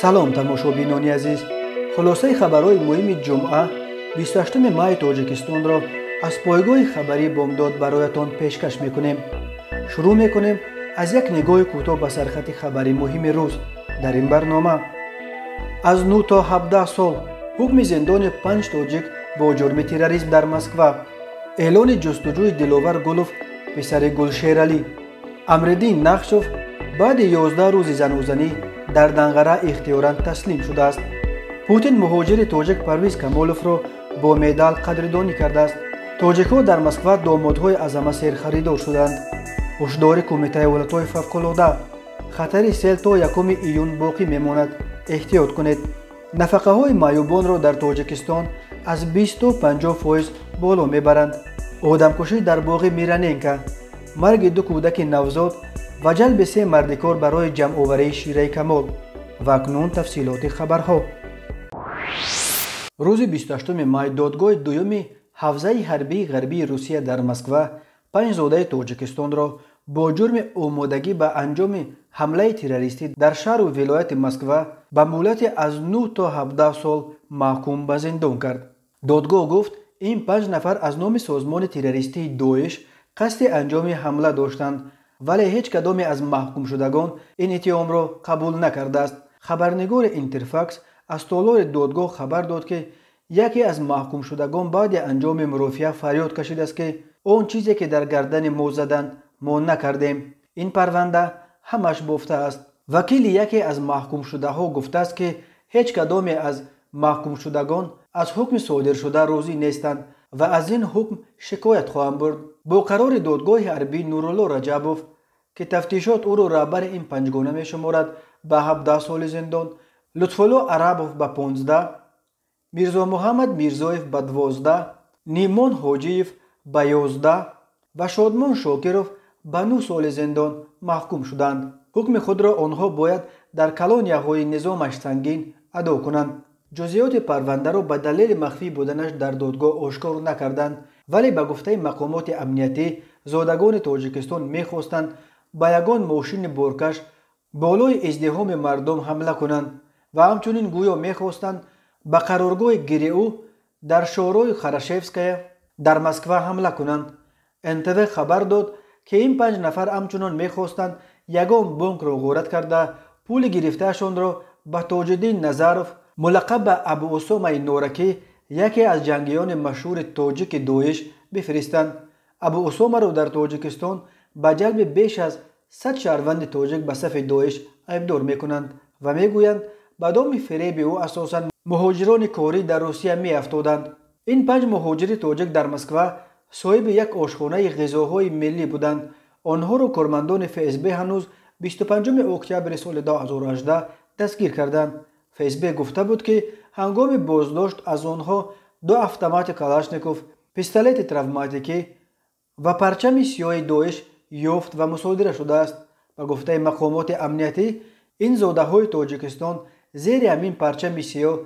салом тамошобинони азиз, хулосаи хабарҳои муҳими ҷумъа 28 майи тоҷикистонро аз пойгоҳи хабари бомдод бароятон пешкаш мекунем. шурӯъ мекунем аз як нигоҳи кӯтоҳ ба сархати хабари муҳими рӯз. дар ин барнома аз 9 то 17 сол ҳукми зиндони 5 тоҷик бо ҷурми терроризм дар Москва, эълони ҷустуҷӯи Диловар Гулов писари Гулшералӣ. Амриддин Нахшов баъди 11 рӯзи занӯзанӣ дар Данғара ихтиёран таслим шудааст. Путин муҳоҷири тоҷик Парвиз Камоловро бо медал қадридонӣ кардааст. тоҷикҳо дар Москва домодҳои Азама серхаридор шуданд. ҳушдори Кумитаи Ҳолатҳои Фавқулодда: хатари сел то 1 июн боқӣ мемонад. эҳтиёт кунед. нафақаҳои маъюбонро дар Тоҷикистон аз 20 то 50% боло мебаранд. одамкушӣ дар боғи Мираненка, марги 2 кӯдаки навзод ва ҷалби 3 мардикор барои ҷамъоварии Шираи Камол. ва акнун тафсилоти хабарҳо. рӯзи 28 май додгоҳи дуюми ҳавзаи ҳарбии ғарбии Русия дар Москва 5 зодаи Тоҷикистонро бо ҷурми омодагӣ ба анҷоми ҳамлаи террористӣ дар шаҳру вилояти Москва ба муҳлати аз 9 то 17 сол маҳкум ба зиндон кард. додгоҳ гуфт, ин 5 нафар аз номи созмони террористии Доиш қасди анҷоми ҳамла доштанд, вале ҳеҷ кадоме аз маҳкумшудагон ин иттиҳомро қабул накардааст. хабарнигори Интерфакс аз толори додгоҳ хабар дод, ки яке аз маҳкумшудагон баъди анҷоми мурофиа фарёд кашидааст, ки он чизе ки дар гардани мо заданд мо накардем, ин парванда ҳамаш бофта аст. вакили яке аз маҳкумшудаҳо гуфтааст, ки ҳеҷ кадоме аз маҳкумшудагон аз ҳукми содиршуда розӣ нестанд ва аз ин ҳукм шикоят хоҳанд бурд. бо қарори додгоҳи ҳарбии Нурулло Раҷабов, ки тафтишот ӯро раҳбари ин панҷгона мешуморад, ба 17 соли зиндон, Лутфулло Арабов ба 15, Мирзо Муҳаммад Мирзоев ба 12, Нимон Ҳоҷиев ба 11 ва Шодмон Шокиров ба 9 соли зиндон маҳкум шуданд. ҳукми худро онҳо бояд дар колонияҳои низомаш сангин адо кунанд. ҷузъиёти парвандаро ба далели махфӣ буданаш дар додгоҳ ошкор накарданд, вале ба гуфтаи мақомоти амниятӣ зодагони Тоҷикистон мехостанд ба ягон мошини боркаш болои издиҳоми мардум ҳамла кунанд ва ҳамчунин гӯё мехостанд ба қароргоҳи ГРУ дар шоҳрои Хорошевская дар Москва ҳамла кунанд. НТВ хабар дод, ки ин 5 нафар ҳамчунон мехостанд ягон бонкро ғорат карда пули гирифтаашонро ба Тоҷиддин Назаров, мулаққаб ба Абу Усомаи Норакӣ, яке аз ҷангиёни машҳури тоҷики Доиш, бифиристанд. Абу Усомаро дар Тоҷикистон ба ҷалби беш аз 100 шаҳрванди тоҷик ба сафи Доиш айбдор мекунанд ва мегӯянд ба доми фиреби ӯ асосан муҳоҷирони корӣ дар Русия меафтоданд. ин 5 муҳоҷири тоҷик дар Москва соҳиби як ошхонаи ғизоҳои миллӣ буданд. онҳоро кормандони ФСБ ҳанӯз 25 октябри соли 2018 дастгир карданд. ФСБ гуфта буд, ки ҳангоми боздошт аз онҳо 2 автомати Калашников, пистолети травматикӣ ва парчами сиёҳи Доиш ёфт ва мусодира шудааст. ба гуфтаи мақомоти амниятӣ, ин зодаҳои Тоҷикистон зери ҳамин парчами сиёҳ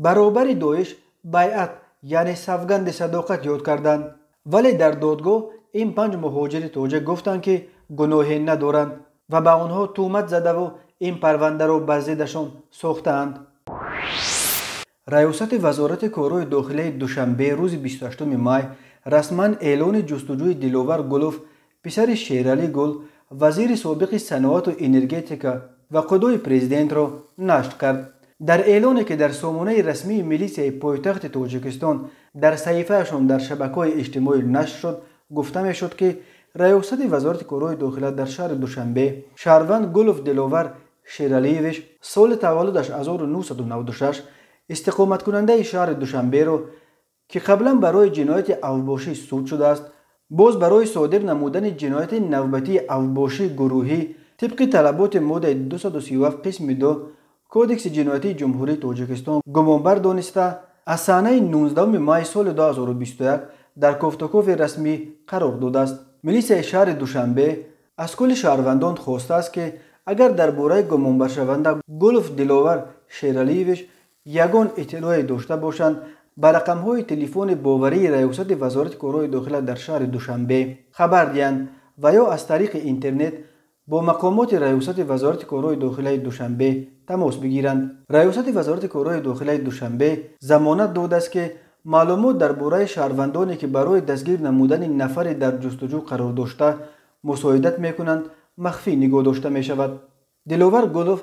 баробари Доиш байъат, яъне савганди садоқат ёд карданд. вале дар додгоҳ ин 5 муҳоҷири тоҷик гуфтанд, ки гуноҳе надоранд ва ба онҳо тӯҳмат задаву ин парвандаро ба зиддашон сохтаанд. раёсати вазорати корҳои дохилаи Душанбе рӯзи 28 май расман эълони ҷустуҷӯи Диловар Гулов, писари Шералӣ Гул, вазири собиқи саноату энергетика ва қудои президентро нашр кард. дар эълоне, ки дар сомонаи расмии милисияи пойтахти Тоҷикистон дар саҳифаашон дар шабакаҳои иҷтимоӣ нашр шуд, гуфта мешуд, ки раёсати вазорати корҳои дохила дар шаҳри Душанбе шаҳрванд Гулов Диловар Шералиевич соли таваллудаш 1996 истиқоматкунандаи шаҳри Душанберо, ки қаблан барои ҷинояти авбошӣ суд шудааст, боз барои содир намудани ҷинояти навбатии авбошии гурӯҳӣ тибқи талаботи моддаи 237 қисми 2 кодекси ҷиноятии ҷумҳурии Тоҷикистон гумонбар дониста, аз саҳнаи 19 майи соли 2021 дар кофтукови расмӣ қарор додааст. милисияи шаҳри Душанбе аз кулли шаҳрвандон хостааст, ки агар дар бораи гумонбаршаванда Гулов Диловар Шералиевич ягон иттилоъе дошта бошанд, ба рақамҳои телефони боварии раёсати вазорати корҳои дохила дар шаҳри Душанбе хабар диҳанд ва ё аз тариқи интернет با مقامات ریاست وزارت کارهای داخلی دوشنبه تماس بگیرند. ریاست وزارت کارهای داخلی دوشنبه ضمانت داده است که معلومات درباره شهروندانی که برای دستگیر نمودن نفری در جستجو قرار داشته مساعدت میکنند مخفی نگاه داشته می شود. دلوور گلوف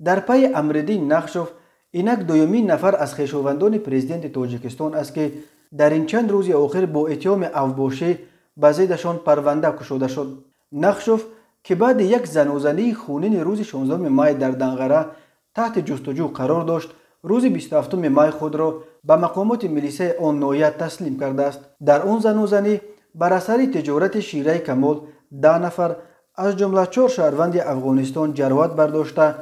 در پی امردین نقشوف اینک دومین نفر از خویشاوندان پرزیدنت تاجیکستان است که در این چند روز آخر با اتهام اوباشی به ضدشان پرونده کشوده شد. نقشوف که بعد یک زنوزنی خونین روز 16 مای در دنقره تحت جستجو قرار داشت، روز 27 مای خود را به مقامات ملیسه آن ناحیه تسلیم کرده است. در آن زنوزنی بر اثر تجارت شیره کمال 10 نفر از جمله 4 شهروند افغانستان جراحت برداشته،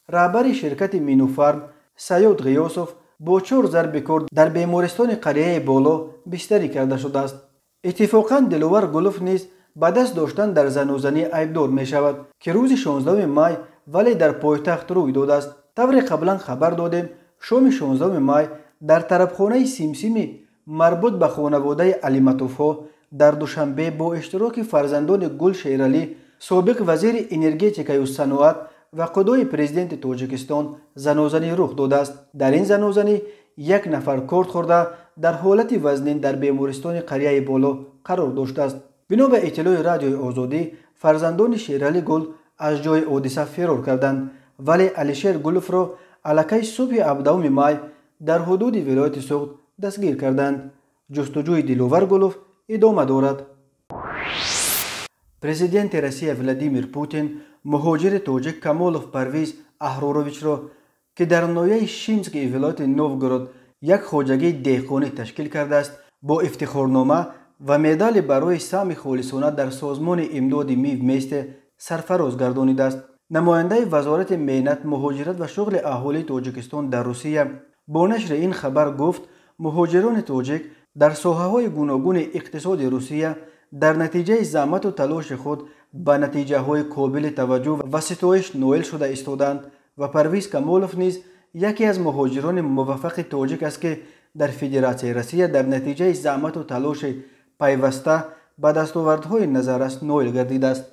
رهبر شرکت مینوفارم سیاد غیاسوف با 4 ضرب کار در بیمارستان قریه بالا بستری کرده شده است. اتفاقا دلوور گلوف نیز به دست داشتن در زنوزنی عیبدار می شود که روز 16 مای ولی در پایتخت روی داده است. طور قبلا خبر دادیم شام 16 مای در طربخانه سیمسیمی مربوط به خانواده علی مطوفا در دوشنبه با اشتراک فرزندان گل شیرالی سابق وزیر انرژتیک و صنعت و قدوی پرزیدنت تاجیکستان زنوزنی رخ داده است. در این زنوزنی 1 نفر کارد خورده در حالت وزنین در بیمارستان قریه بالا قرار داشته است. بنا به اطلاع رادیوی آزادی فرزندان شیرالی گل از جای حادثه فرار کردند ولی علیشیر گلوف را الکی صبح 17 مای در حدود ولایت سوخت دستگیر کردند. جستجوی دلوور گلوف ادامه دارد. پرزیدنت روسیه ولادیمیر پوتین مهاجر تاجیک کمالوف پرویز اهرورویچ را که در ناحیه شیمسک ولایت نووگورود یک خواجگی دهقانی تشکیل کرده است با افتخارنامه و مدال برای سهم خالصانه در سازمان امداد میو میست سرفراز گردانیده است. نماینده وزارت مهنت، مهاجرت و شغل اهالی تاجیکستان در روسیه با نشر این خبر گفت مهاجران تاجیک در ساحه‌های گوناگون اقتصاد روسیه در نتیجه زحمت و تلاش خود به نتیجه‌های قابل توجه و ستایش نائل شده ایستادند و پرویز کمالوف نیز یکی از مهاجران موفق تاجیک است که در فدراسیون روسیه در نتیجه زحمت و تلاش پیوسته به دستاوردهای نظررس نائل گردیده است.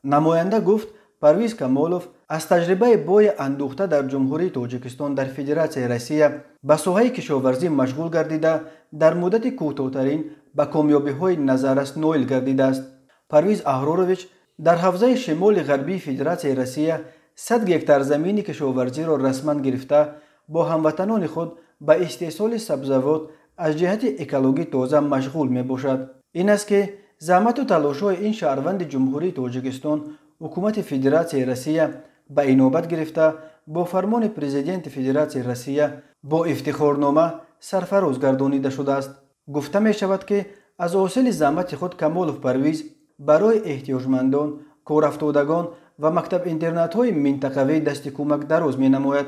نماینده گفت پرویز کمالوف از تجربه بای اندوخته در جمهوری تاجیکستان در فدراسیون روسیه به ساحه کشاورزی مشغول گردیده در مدت کوتاه‌ترین به کامیابی‌های نظررس نائل گردیده است. پرویز اهرورویچ در حوزه شمال غربی فدراسیون روسیه 100 هکتار زمین کشاورزی را رسما گرفته با هموطنان خود به استحصال سبزیجات از جهت اکولوژی تازه مشغول می باشد. این است که زحمت و تلاش‌های این شهروند جمهوری تاجیکستان حکومت فدراسیون روسیه به اینابت گرفته با فرمان پرزیدنت فدراسیون روسیه با افتخارنامه سرفراز گردانیده شده است. گفته می شود که از حاصل زحمت خود کمالوف پرویز برای احتیاجمندان، کارافتادگان و مکتب اینترنت‌های منطقوی دست کمک دراز می نماید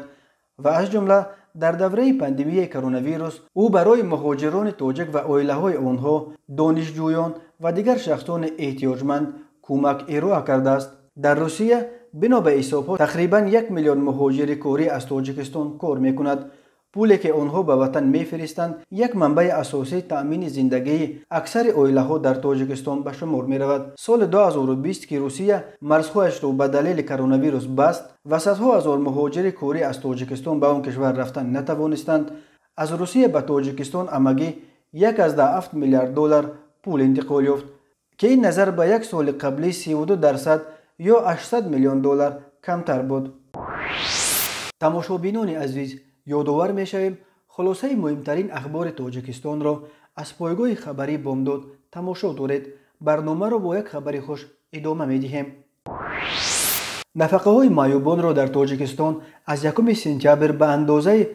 و از جمله در دوره پاندمی کرونا ویروس او برای مهاجران تاجیک و عائله‌های آنها، دانشجویان و دیگر شخصان احتیاجمند کمک ارائه کرده است. در روسیه بنا به حساب‌ها تقریباً 1 میلیون مهاجر کاری از تاجیکستان کار می‌کند. پولی که آنها به وطن می‌فرستند یک منبع اساسی تأمین زندگی اکثر عائله‌ها در تاجیکستان به شمار می‌رود. سال 2020 که روسیه مرزهایش را به دلیل کرونا ویروس بست و صدها هزار مهاجر کاری از تاجیکستان به آن کشور رفتن نتوانستند، از روسیه به تاجیکستان عمگی 1.7 میلیارد دلار پول انتقال یافت که این نظر به یک سال قبلی 32% یا 800 میلیون دلار کمتر بود. تماشابینان عزیز، یادآور می‌شویم خلاصه مهمترین اخبار تاجیکستان را از پایگاه خبری بامداد تماشا دارید. برنامه را با یک خبر خوش ادامه می‌دهیم. نفقه‌های معیوبان را در تاجیکستان از 1 سپتامبر به اندازه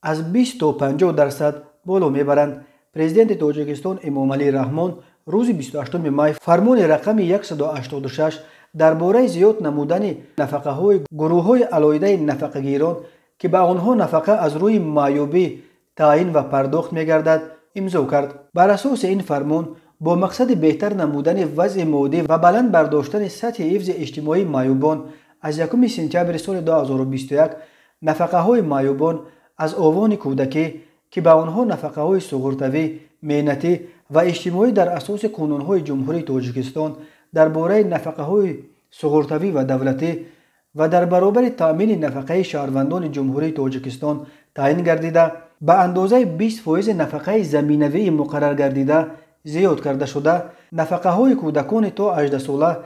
از 20 تا 50% بالا می‌برند. پرزیدنت تاجیکستان امامعلی رحمان روز 28 مای فرمان رقم 186 درباره زیاد نمودن نفقه‌های گروه‌های علایده نفقه‌گیران که به آنها نفقه از روی معیوبی تعیین و پرداخت می‌گردد امضا کرد. بر اساس این فرمان با مقصد بهتر نمودن وضع مادی و بلند برداشتن سطح حفظ اجتماعی معیوبان از 1 سپتامبر سال 2021 نفقه‌های معیوبان از آوان کودکی که به آنها نفقه‌های سقراطوی، مهنتی و اجتماعی در اساس قانون‌های جمهوری تاجیکستان درباره نفقه‌های سغورتوی و دولتی و در برابر تامین نفقه شهروندان جمهوری تاجیکستان تعیین گردیده به اندازه 20% نفقه زمینوی مقرر گردیده زیاد کرده شده. نفقه های کودکان تا 18 ساله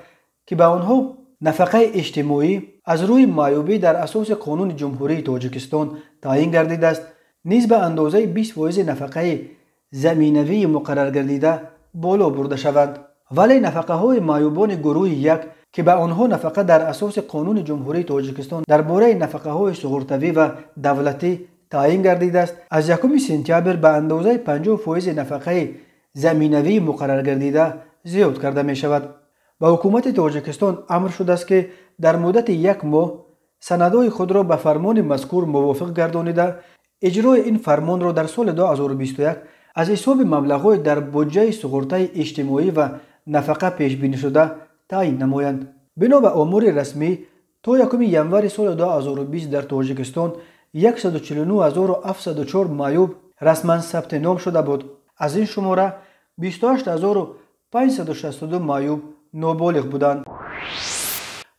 که به آنها نفقه اجتماعی از روی معیوبی در اساس قانون جمهوری تاجیکستان تعیین گردیده است نیز به اندازه 20% نفقه زمینوی مقرر گردیده بالا برده شوند. ولی نفقه های معیوبان گروه یک که به آنها نفقه در اساس قانون جمهوری تاجیکستان درباره نفقه های سغورتوی و دولتی تعیین گردیده است از 1 سپتامبر به اندازه 50% نفقه زمینوی مقرر گردیده زیاد کرده می شود. به حکومت تاجیکستان امر شده است که در مدت 1 ماه سندهای خود را به فرمان مذکور موافق گردانیده اجرای این فرمان را در سال 2021 از حساب مبلغ‌های در بودجه سغورته اجتماعی و نفقه پیش بینی شده تعیین نمایند. بنا به آمار رسمی تا 1 ژانویه سال 2020 در تاجیکستان 149,704 معیوب رسما ثبت نام شده بود. از این شماره 28,562 معیوب نابالغ بودند.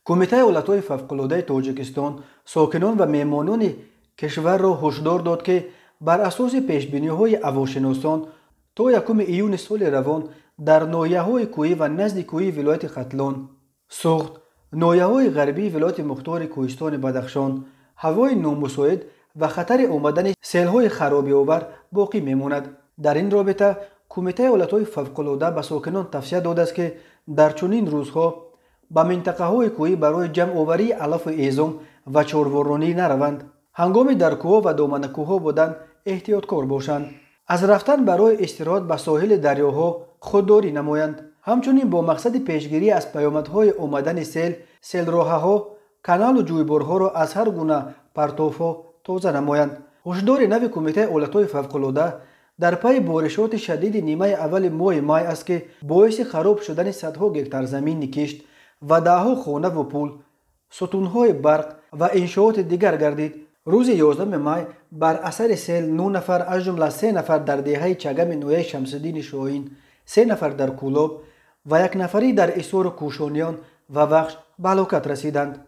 کمیته ایالت‌های فوق‌العاده تاجیکستان ساکنان و مهمانان کشور را هشدار داد که بر اساس پیشبینی‌های هواشناسان تا 1 ایون سال روان در ناحیه‌های کوهی و نزد کوهی ولایت ختلان، سوخت، ناحیه‌های غربی ولایت مختار کوهستان بدخشان هوای نامساعد و خطر آمدن سیل‌های خرابی‌آور باقی می‌ماند. در این رابطه کمیته ایالت‌های فوق‌العاده به ساکنان توصیه داده است که در چنین روزها به منطقه‌های کوهی برای جمع آوری علف ایزام و چهارورانی نروند. هنگام در کوه و دامن کوه بودن احتیاطکار باشند. از رفتن برای استراحت به ساحل دریاها خودداری نمایند. همچنین با مقصد پیشگیری از پیامدهای آمدن سیل، سیلراه‌ها، کانال و جویبارها را از هر گونه پرتوها تازه نمایند. هشدار نو کمیته ایالت‌های فوق‌العاده در پی بارشات شدید نیمه اول ماه مای است که باعث خراب شدن صدها گکتار زمین کشت و دهها خانه و پول، ستونهای برق و انشاءات دیگر گردید. روز 11 مای بر اثر سیل 9 نفر از جمله 3 نفر در دهه چگم نویه شمس‌الدین شاهین، 3 نفر در کولاب و 1 نفری در ایسور کوشانیان و بخش به هلاکت رسیدند.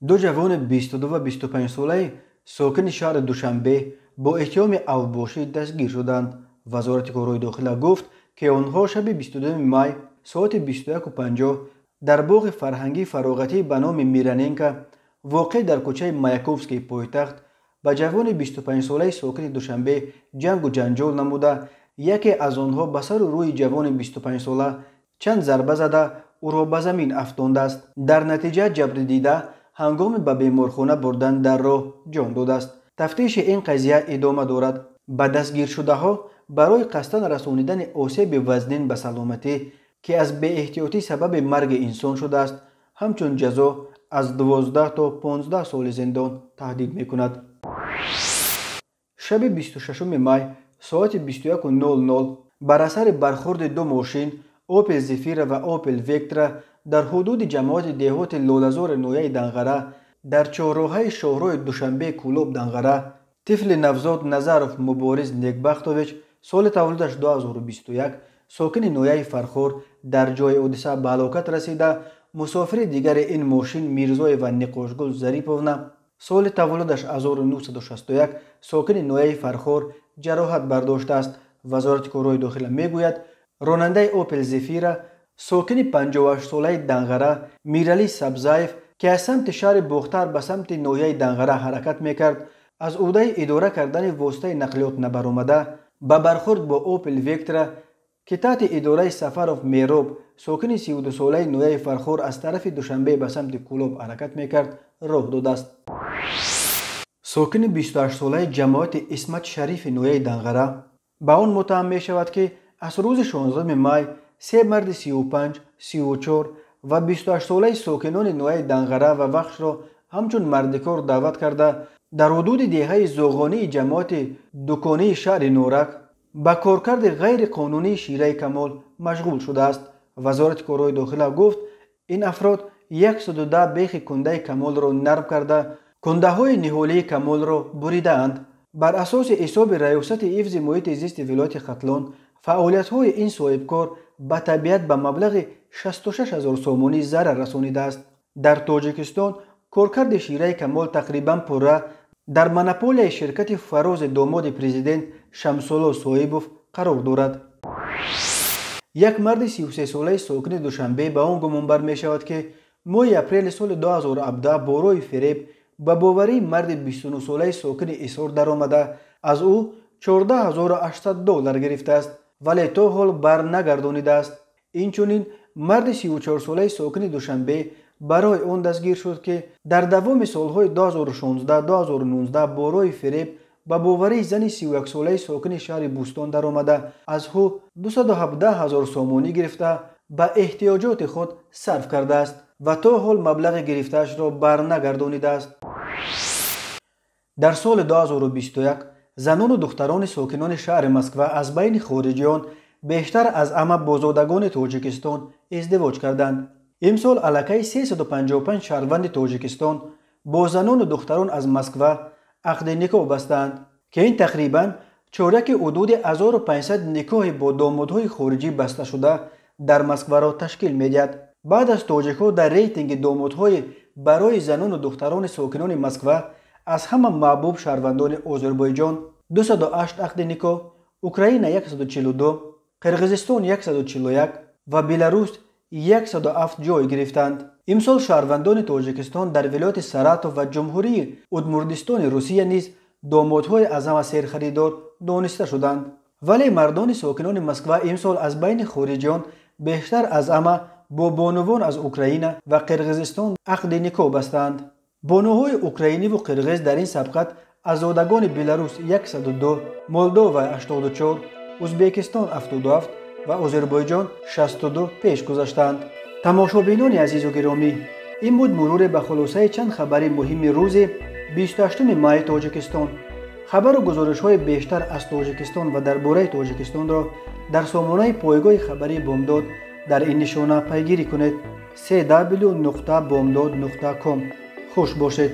2 جوان 22 و 25 ساله ساکن شهر دوشنبه با اتهام اوباشی دستگیر شدند. وزارت کارهای داخله گفت که آنها شب 22 مای ساعت 21:50 در باغ فرهنگی فراغتی به نام میرانینکا واقع در کوچه مایاکوفسکی پایتخت به جوان 25 ساله ساکن دوشنبه جنگ و جنجال نموده یکی از آنها به سر و روی جوان 25 ساله چند ضربه زده او را به زمین افکانده است. در نتیجه جبر دیده هنگام به بیمارخانه بردن در راه جان داده است. تفتیش این قضیه ادامه دارد. به دستگیر شده ها برای قصداً رسانیدن آسیب وزنین به سلامتی که از بی احتیاطی سبب مرگ انسان شده است همچون جزا از 12 تا 15 سال زندان تهدید میکند. شب 26 مای ساعت 21:00 بر اثر برخورد 2 ماشین اوپل زفیر و اوپل ویکترا در حدود جماعت دهات لاله‌زار نویه دنغره در چهارراه شاهراه دوشنبه کولاب دنغره طفل نوزاد نظرف مبارز نیکبختویچ سال تولدش 2021 ساکن نویه فرخور در جای حادثه به هلاکت رسیده. مسافر دیگر این ماشین میرزای و نقاشگل ظریفونا سال تولدش 1961 ساکن نویه فرخور جراحت برداشته است. وزارت کارهای داخله میگوید راننده اوپل زفیرا ساکن 58 ساله دنغره میرعلی سبزایف که از سمت شهر بختر به سمت نویه دنغره حرکت میکرد از عهده اداره کردن واسطه نقلیات نبرآمده به برخورد با اوپل ویکترا که تحت اداره سفروف میروب ساکن 32 ساله نویه فرخور از طرف دوشنبه به سمت کولاب حرکت میکرد راه داده است. ساکن 28 ساله جماعت اسمت شریف نویه دنغره به آن متهم می شود که از روز 16 مای 3 مرد 35، 34 و 28 ساله ساکنان نویه دنغره و بخش را همچون مردکار دعوت کرده در حدود دهه زاغانی جماعت دکانی شهر نورک با کارکرد غیر قانونی شیره کمال مشغول شده است. وزارت کارهای داخله گفت این افراد 110 بیخ کنده کمال را نرم کرده کنده های نهالی کمال را بریده اند. بر اساس حساب ریاست حفظ محیط زیست ولایت ختلان فعالیت های این صاحبکار به طبیعت به مبلغ 66000 сомонӣ зарар расонидааст. дар тоҷикистон коркарди шираи камол тақрибан пурра дар монополияи ширкати фарози домоди президент Шамсулло Соибов қарор дорад. як марди 33-солаи сокини Душанбе ба он гумон бармешавад ки моҳи апрели соли 2017 бо роҳи фереб ба боварии марди 29-солаи сокини Исор даромада аз ӯ $14800 гирифтааст, вале то ҳол барнагардонидааст. инчунин марди 34-солаи сокини Душанбе барои он дастгир шуд ки дар давоми солҳои 2016-2019 бо роҳи фереб ба боварии зани 31-солаи сокини шаҳри Бӯстон даромада аз ӯ 217,000 сомонӣ гирифта ба эҳтиёҷоти худ сарф кардааст ва то ҳол маблағи гирифтаашро барнагардонидааст. дар соли 2021 занону духтарони сокинони шаҳри Москва аз байни хориҷиён бештар аз ама бозодагони Тоҷикистон издивоҷ карданд. имсол аллакай 355 шаҳрванди Тоҷикистон бо занону духтарон аз Москва ақди никоҳ бастаанд ки ин тақрибан чораки ҳудуди 1500 никоҳи бо домодҳои хориҷӣ басташуда дар Москваро ташкил медиҳад. баъд аз тоҷикҳо дар рейтинги домодҳои барои занону духтарони сокинони Москва аз ҳама маҳбуб шаҳрвандони Озарбойҷон 208 ақди никоҳ, Украина 142, Қирғизистон 141 ва Беларус 107 ҷой гирифтанд. имсол шаҳрвандони Тоҷикистон дар вилояти Саратов ва ҷумҳурии Удмурдистони Русия низ домодҳои аз ҳама серхаридор дониста шуданд. вале мардони сокинони Москва имсол аз байни хориҷиён бештар аз ҳама бо бонувон аз Украина ва Қирғизистон ақди никоҳ бастаанд. бонуҳои украиниву қирғиз дар ин сабқат аз зодагони Беларус 102, Молдова 84, Узбекистон 77 ва Озарбойҷон 62 пеш гузаштаанд. тамошобинони азизу гиромӣ, ин буд муруре ба хулосаи чанд хабари муҳими рӯзи 28 майи Тоҷикистон. хабару гузоришҳои бештар аз Тоҷикистон ва дар бораи Тоҷикистонро дар сомонаи пойгоҳи хабарии Бомдод дар ин нишона пайгирӣ кунед: www.bomdod.com. хуш бошед.